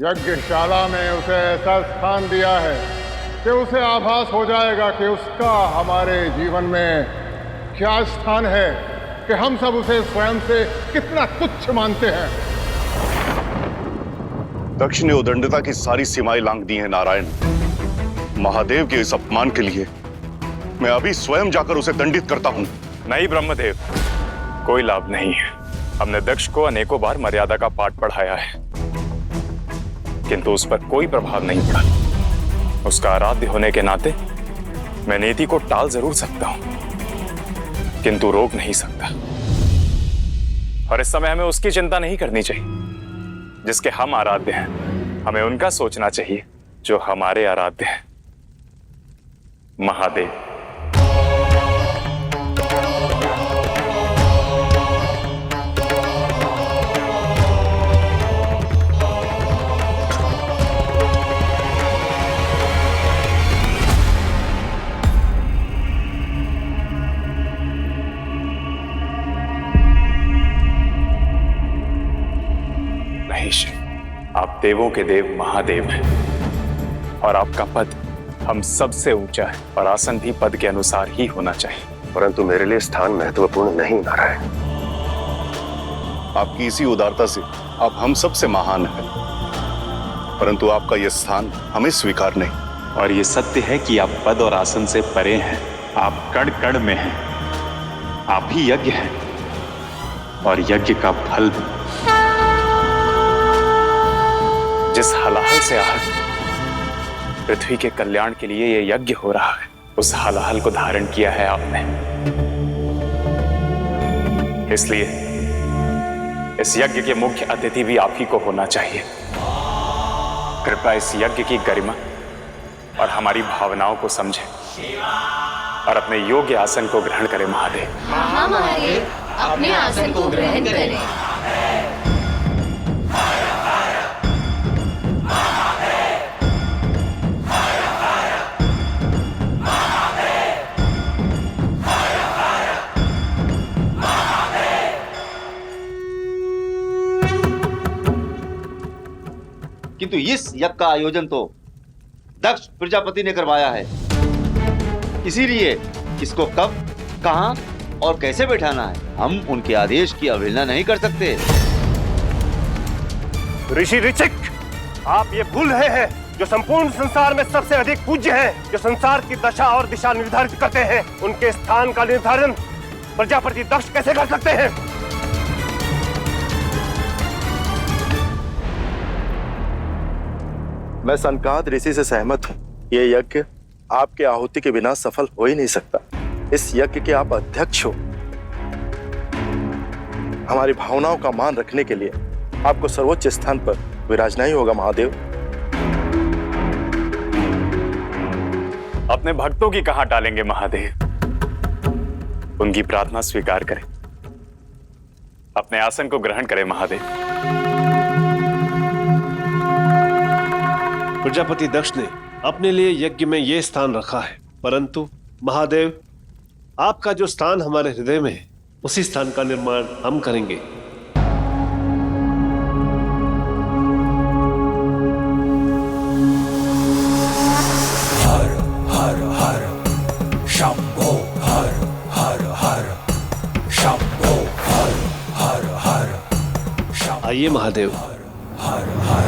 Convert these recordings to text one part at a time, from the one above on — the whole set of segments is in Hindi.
यज्ञशाला में उसे ऐसा स्थान दिया है कि उसे आभास हो जाएगा कि उसका हमारे जीवन में क्या स्थान है, कि हम सब उसे स्वयं से कितना तुच्छ मानते हैं। दक्ष ने उदंडता की सारी सीमाएं लांघ दी हैं नारायण। महादेव के इस अपमान के लिए मैं अभी स्वयं जाकर उसे दंडित करता हूं। नहीं ब्रह्मदेव, कोई लाभ नहीं है। हमने दक्ष को अनेकों बार मर्यादा का पाठ पढ़ाया है, किंतु उस पर कोई प्रभाव नहीं पड़ा। उसका आराध्य होने के नाते मैं नीति को टाल जरूर सकता हूं, किंतु रोक नहीं सकता। और इस समय हमें उसकी चिंता नहीं करनी चाहिए जिसके हम आराध्य हैं। हमें उनका सोचना चाहिए जो हमारे आराध्य हैं, महादेव। आप देवों के देव महादेव हैं और आपका पद हम सबसे ऊंचा है और आसन भी पद के अनुसार ही होना चाहिए। परंतु मेरे लिए स्थान महत्वपूर्ण नहीं नारायण। आपकी इसी उदारता से आप हम सबसे महान हैं, परंतु आपका यह स्थान हमें स्वीकार नहीं। और ये सत्य है कि आप पद और आसन से परे हैं। आप कण कण में हैं। आप ही यज्ञ हैं और यज्ञ का फल भी। जिस हलाहल से आहत पृथ्वी के कल्याण के लिए यह यज्ञ हो रहा है, उस हलाहल को धारण किया है आपने। इसलिए इस यज्ञ के मुख्य अतिथि भी आप ही को होना चाहिए। कृपया इस यज्ञ की गरिमा और हमारी भावनाओं को समझें और अपने योग्य आसन को ग्रहण करें महादेव। हाँ महादेव, अपने आसन को ग्रहण करें। किंतु इस यज्ञ का आयोजन तो दक्ष प्रजापति ने करवाया है, इसीलिए इसको कब, कहां और कैसे बैठाना है, हम उनके आदेश की अवहेलना नहीं कर सकते। ऋषि ऋचिक, आप ये भूल रहे हैं जो संपूर्ण संसार में सबसे अधिक पूज्य हैं, जो संसार की दशा और दिशा निर्धारित करते हैं, उनके स्थान का निर्धारण प्रजापति दक्ष कैसे कर सकते हैं? मैं सनकाद ऋषि से सहमत हूँ। ये यज्ञ आपके आहुति के बिना सफल हो ही नहीं सकता। इस यज्ञ के आप अध्यक्ष हो। हमारी भावनाओं का मान रखने के लिए आपको सर्वोच्च स्थान पर विराजना ही होगा महादेव। अपने भक्तों की कहां टालेंगे महादेव? उनकी प्रार्थना स्वीकार करें, अपने आसन को ग्रहण करें महादेव। प्रजापति दक्ष ने अपने लिए यज्ञ में यह स्थान रखा है, परंतु महादेव, आपका जो स्थान हमारे हृदय में है, उसी स्थान का निर्माण हम करेंगे। हर हर हर शंभो, हर हर हर शंभो, हर हर हर। आइए महादेव। हर हर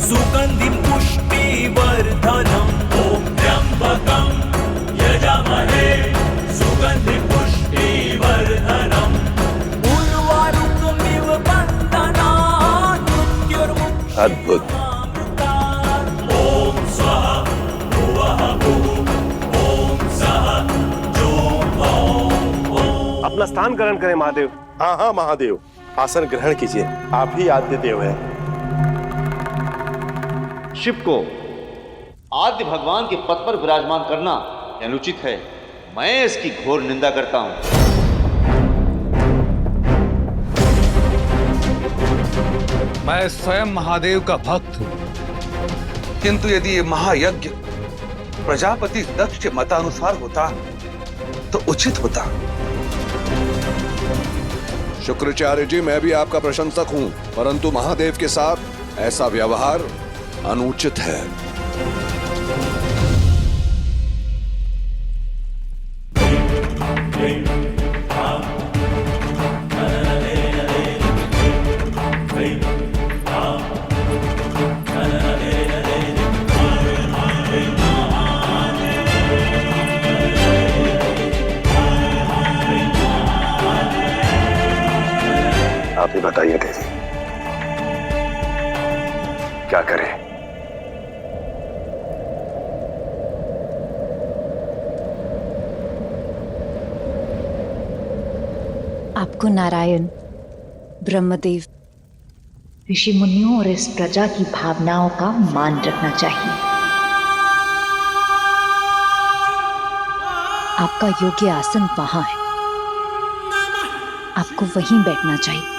सुगंधिं पुष्टिवर्धनम्। ॐ त्र्यम्बकं यजामहे सुगंधिं पुष्टिवर्धनम्। उर्वारुकमिव बन्धनात् मृत्युर्मुक्षीयमामृतात्। अद्भुत। ॐ स्वः भुवः भुः ॐ सः जुः ॐ। अपना स्थान ग्रहण करें महादेव। हाँ हाँ महादेव, आसन ग्रहण कीजिए। आप ही आद्य देव हैं। शिव को आद्य भगवान के पद पर विराजमान करना अनुचित है, मैं इसकी घोर निंदा करता हूं। मैं स्वयं महादेव का भक्त हूं, किंतु यदि ये महायज्ञ प्रजापति दक्ष के मतानुसार होता तो उचित होता। शुक्राचार्य जी, मैं भी आपका प्रशंसक हूं, परंतु महादेव के साथ ऐसा व्यवहार अनुचित है। आप ही बताइए देवी, क्या करें? आपको नारायण, ब्रह्मदेव, ऋषि मुनियों और इस प्रजा की भावनाओं का मान रखना चाहिए। आपका योग्य आसन वहां है, आपको वहीं बैठना चाहिए।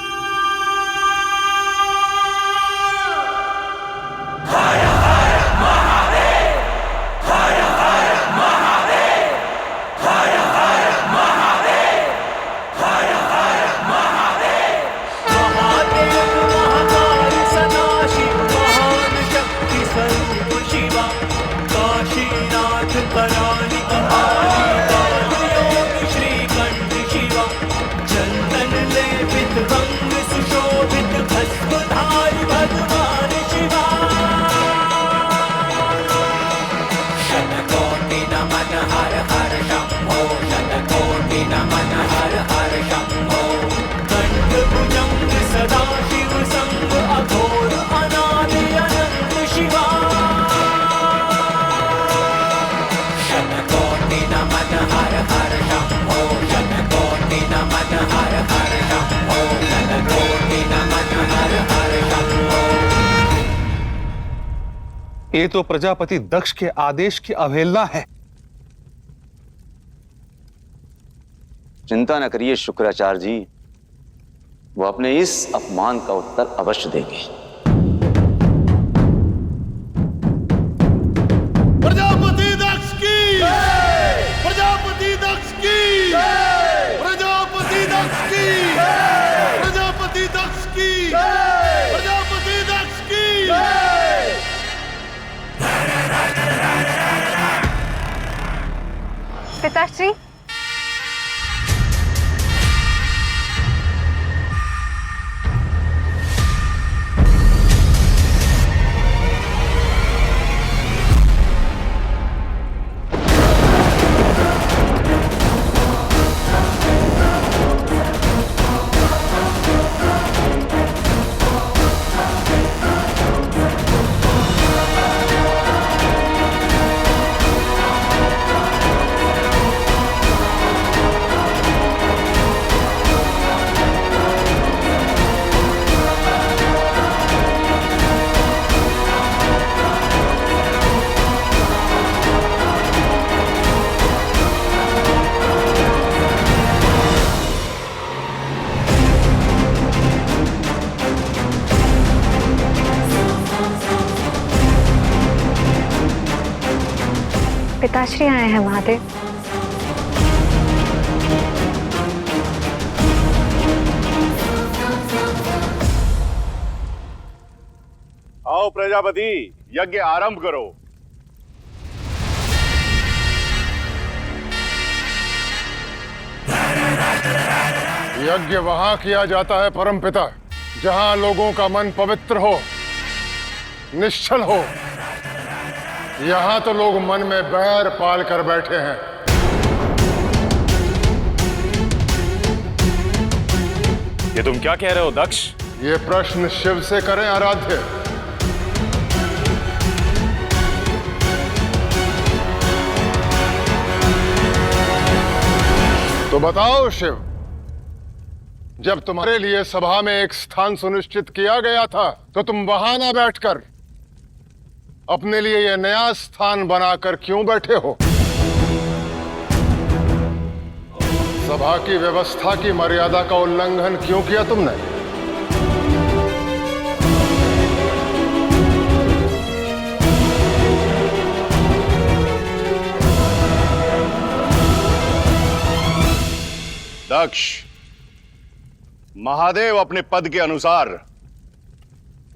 ये तो प्रजापति दक्ष के आदेश की अवहेलना है। चिंता न करिए शुक्राचार्य जी, वो अपने इस अपमान का उत्तर अवश्य देंगे। प्रजापति दक्ष की, प्रजापति दक्ष की, प्रजापति दक्ष की, प्रजापति दक्ष की, प्रजापति दक्ष की। पिताश्री, पिताश्री आए हैं महादेव। आओ प्रजापति, यज्ञ आरंभ करो। यज्ञ वहां किया जाता है परमपिता, जहां लोगों का मन पवित्र हो, निश्चल हो। यहां तो लोग मन में बैर पाल कर बैठे हैं। ये तुम क्या कह रहे हो दक्ष? ये प्रश्न शिव से करें आराध्य। तो बताओ शिव, जब तुम्हारे लिए सभा में एक स्थान सुनिश्चित किया गया था तो तुम वहां ना बैठकर अपने लिए यह नया स्थान बनाकर क्यों बैठे हो? सभा की व्यवस्था की मर्यादा का उल्लंघन क्यों किया तुमने? दक्ष, महादेव अपने पद के अनुसार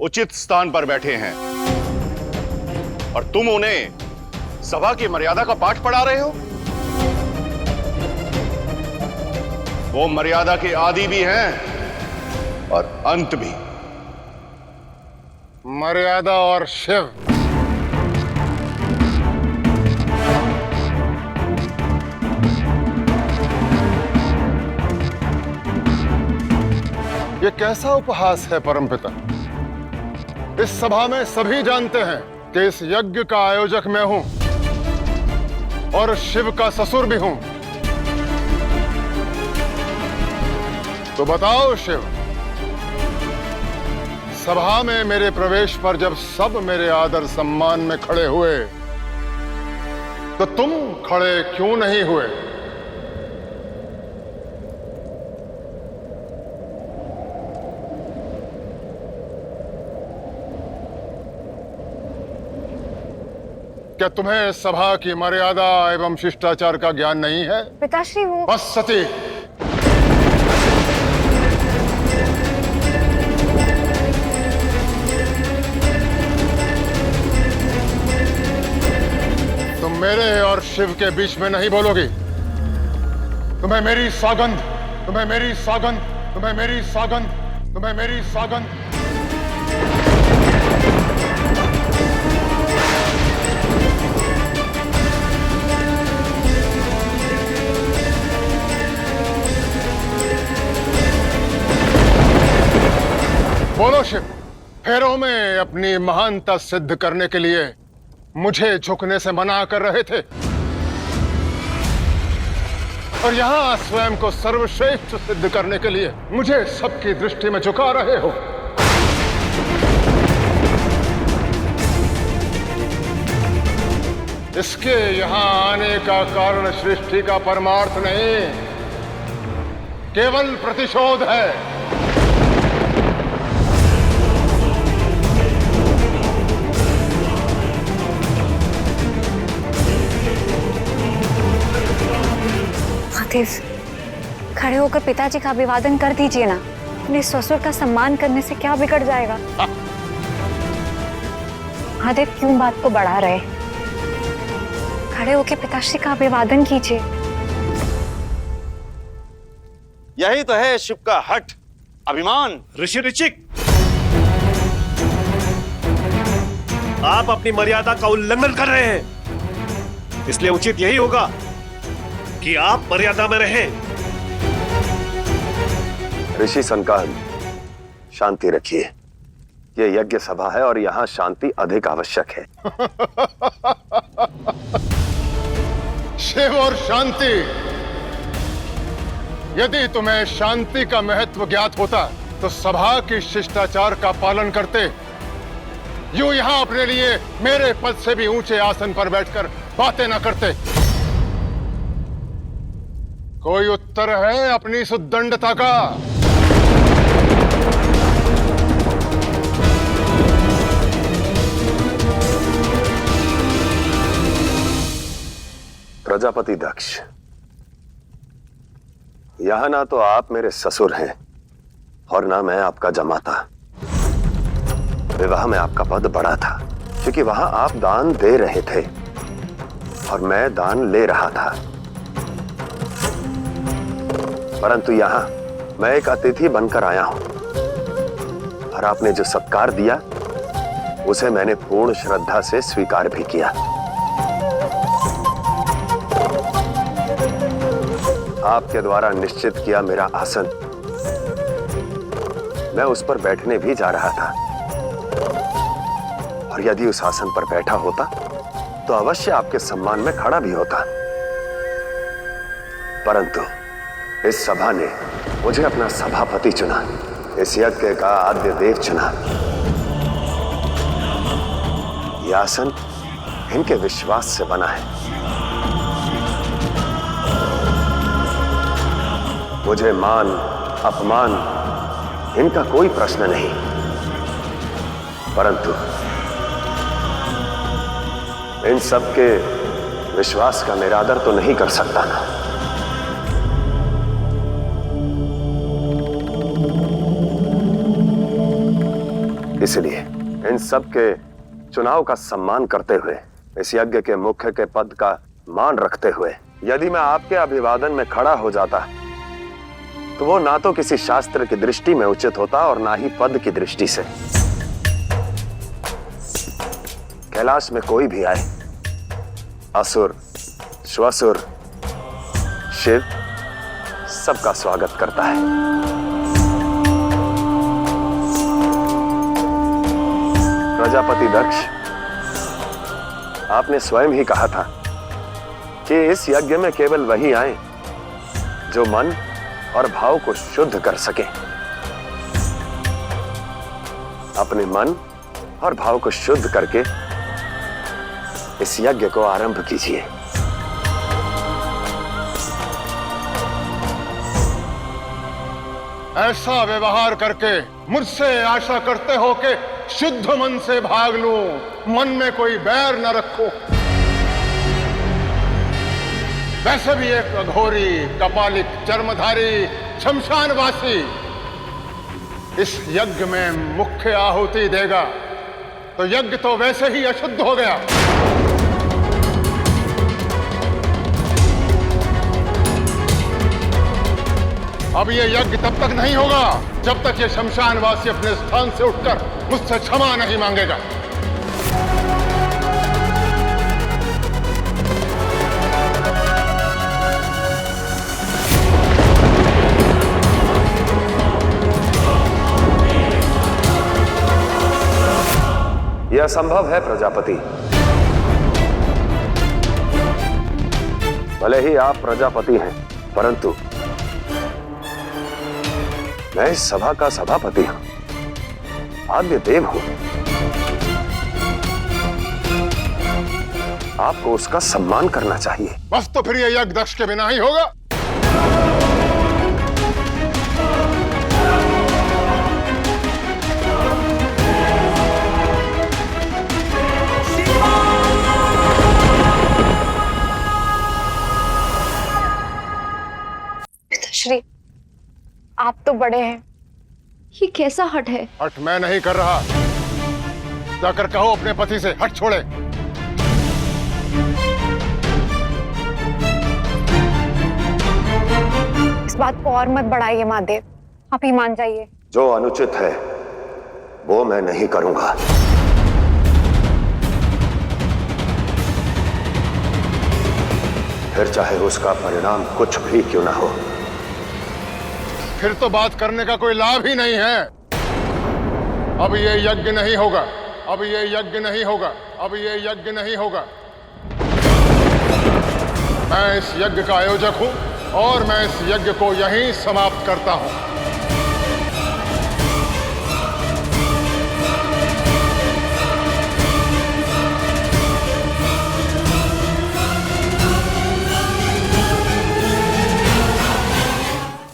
उचित स्थान पर बैठे हैं और तुम उन्हें सभा की मर्यादा का पाठ पढ़ा रहे हो। वो मर्यादा के आदि भी हैं और अंत भी। मर्यादा और शिव, ये कैसा उपहास है परमपिता? इस सभा में सभी जानते हैं कि इस यज्ञ का आयोजक मैं हूं और शिव का ससुर भी हूं। तो बताओ शिव, सभा में मेरे प्रवेश पर जब सब मेरे आदर सम्मान में खड़े हुए तो तुम खड़े क्यों नहीं हुए? क्या तुम्हें सभा की मर्यादा एवं शिष्टाचार का ज्ञान नहीं है? पिताश्री वो बस सती, तुम मेरे और शिव के बीच में नहीं बोलोगी। तुम्हें मेरी सौगंध, तुम्हें मेरी सौगंध, तुम्हें मेरी सौगंध, तुम्हें मेरी सौगंध। बोलो शिव, फेरों में अपनी महानता सिद्ध करने के लिए मुझे झुकने से मना कर रहे थे और यहां स्वयं को सर्वश्रेष्ठ सिद्ध करने के लिए मुझे सबकी दृष्टि में झुका रहे हो। इसके यहां आने का कारण सृष्टि का परमार्थ नहीं, केवल प्रतिशोध है। खड़े होकर पिताजी का अभिवादन कर दीजिए ना। अपने ससुर का सम्मान करने से क्या बिगड़ जाएगा? महादेव क्यों बात को बढ़ा रहे? खड़े होकर पिताश्री का अभिवादन कीजिए। यही तो है शिव का हठ, अभिमान। ऋषि ऋचिक, आप अपनी मर्यादा का उल्लंघन कर रहे हैं, इसलिए उचित यही होगा कि आप मर्यादा में रहें। ऋषि संकान, शांति रखिए। ये यज्ञ सभा है और यहाँ शांति अधिक आवश्यक है। शिव और शांति, यदि तुम्हें शांति का महत्व ज्ञात होता तो सभा की शिष्टाचार का पालन करते। यूं यहां अपने लिए मेरे पद से भी ऊंचे आसन पर बैठकर बातें न करते। कोई उत्तर है अपनी सुदंडता का? प्रजापति दक्ष, यहां ना तो आप मेरे ससुर हैं और ना मैं आपका जमाता। विवाह में आपका पद बड़ा था क्योंकि वहां आप दान दे रहे थे और मैं दान ले रहा था, परंतु यहां मैं एक अतिथि बनकर आया हूं और आपने जो सत्कार दिया उसे मैंने पूर्ण श्रद्धा से स्वीकार भी किया। आपके द्वारा निश्चित किया मेरा आसन, मैं उस पर बैठने भी जा रहा था और यदि उस आसन पर बैठा होता तो अवश्य आपके सम्मान में खड़ा भी होता, परंतु इस सभा ने मुझे अपना सभापति चुना, इस यज्ञ का आद्य देव चुना। यह आसन इनके विश्वास से बना है। मुझे मान अपमान इनका कोई प्रश्न नहीं, परंतु इन सब के विश्वास का निरादर तो नहीं कर सकता ना। इसलिए इन सब के चुनाव का सम्मान करते हुए, इस यज्ञ के मुख्य के पद का मान रखते हुए, यदि मैं आपके अभिवादन में खड़ा हो जाता तो वो ना तो किसी शास्त्र की दृष्टि में उचित होता और ना ही पद की दृष्टि से। कैलाश में कोई भी आए, असुर, श्वसुर, शिव सबका स्वागत करता है। प्रजापति दक्ष, आपने स्वयं ही कहा था कि इस यज्ञ में केवल वही आए जो मन और भाव को शुद्ध कर सके। अपने मन और भाव को शुद्ध करके इस यज्ञ को आरंभ कीजिए। ऐसा व्यवहार करके मुझसे आशा करते हो कि शुद्ध मन से भाग लूं, मन में कोई बैर न रखूं। वैसे भी एक अघोरी, कपालिक, चर्मधारी, शमशानवासी इस यज्ञ में मुख्य आहुति देगा तो यज्ञ तो वैसे ही अशुद्ध हो गया। अब ये यज्ञ तब तक नहीं होगा जब तक ये शमशानवासी अपने स्थान से उठकर मुझसे क्षमा नहीं मांगेगा। यह असंभव है प्रजापति। भले ही आप प्रजापति हैं, परंतु मैं इस सभा का सभापति हूं, आद्य देव हूं। आपको उसका सम्मान करना चाहिए। बस तो फिर यह यज्ञ दक्ष के बिना ही होगा। श्री, आप तो बड़े हैं, ये कैसा हठ है? हठ मैं नहीं कर रहा, जाकर कहो अपने पति से हठ छोड़े। इस बात को और मत बढ़ाइए महादेव, आप ही मान जाइए। जो अनुचित है वो मैं नहीं करूंगा। फिर चाहे उसका परिणाम कुछ भी क्यों ना हो। फिर तो बात करने का कोई लाभ ही नहीं है। अब ये यज्ञ नहीं होगा, अब ये यज्ञ नहीं होगा, अब ये यज्ञ नहीं होगा। मैं इस यज्ञ का आयोजक हूं और मैं इस यज्ञ को यहीं समाप्त करता हूं।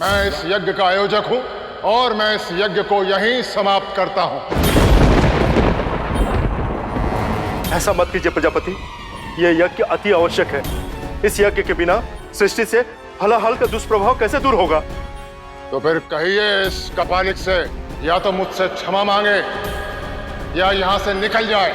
मैं इस यज्ञ का आयोजक हूं और मैं इस यज्ञ को यहीं समाप्त करता हूं। ऐसा मत कीजिए प्रजापति, यह यज्ञ अति आवश्यक है। इस यज्ञ के बिना सृष्टि से हलाहल का दुष्प्रभाव कैसे दूर होगा? तो फिर कहिए इस कपालिक से या तो मुझसे क्षमा मांगे या यहां से निकल जाए।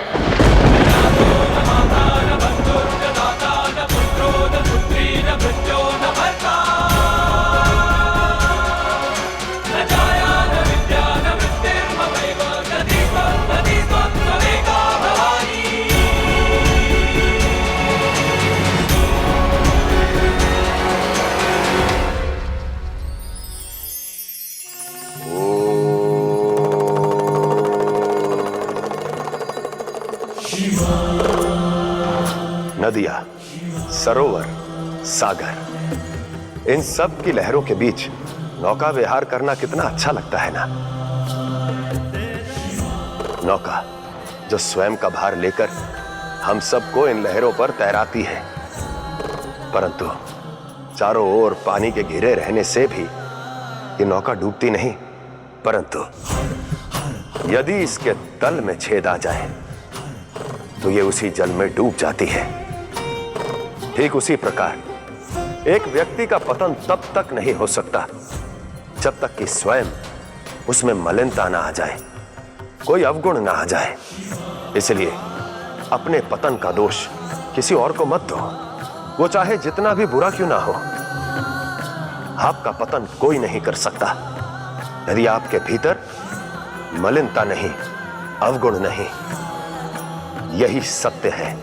नदियां, सरोवर, सागर, इन सब की लहरों के बीच नौका विहार करना कितना अच्छा लगता है ना। नौका जो स्वयं का भार लेकर हम सबको इन लहरों पर तैराती है, परंतु चारों ओर पानी के घिरे रहने से भी ये नौका डूबती नहीं, परंतु यदि इसके तल में छेद आ जाए तो ये उसी जल में डूब जाती है। ठीक उसी प्रकार एक व्यक्ति का पतन तब तक नहीं हो सकता जब तक कि स्वयं उसमें मलिनता ना आ जाए, कोई अवगुण ना आ जाए। इसलिए अपने पतन का दोष किसी और को मत दो, वो चाहे जितना भी बुरा क्यों ना हो। आपका पतन कोई नहीं कर सकता यदि आपके भीतर मलिनता नहीं, अवगुण नहीं। यही सत्य है।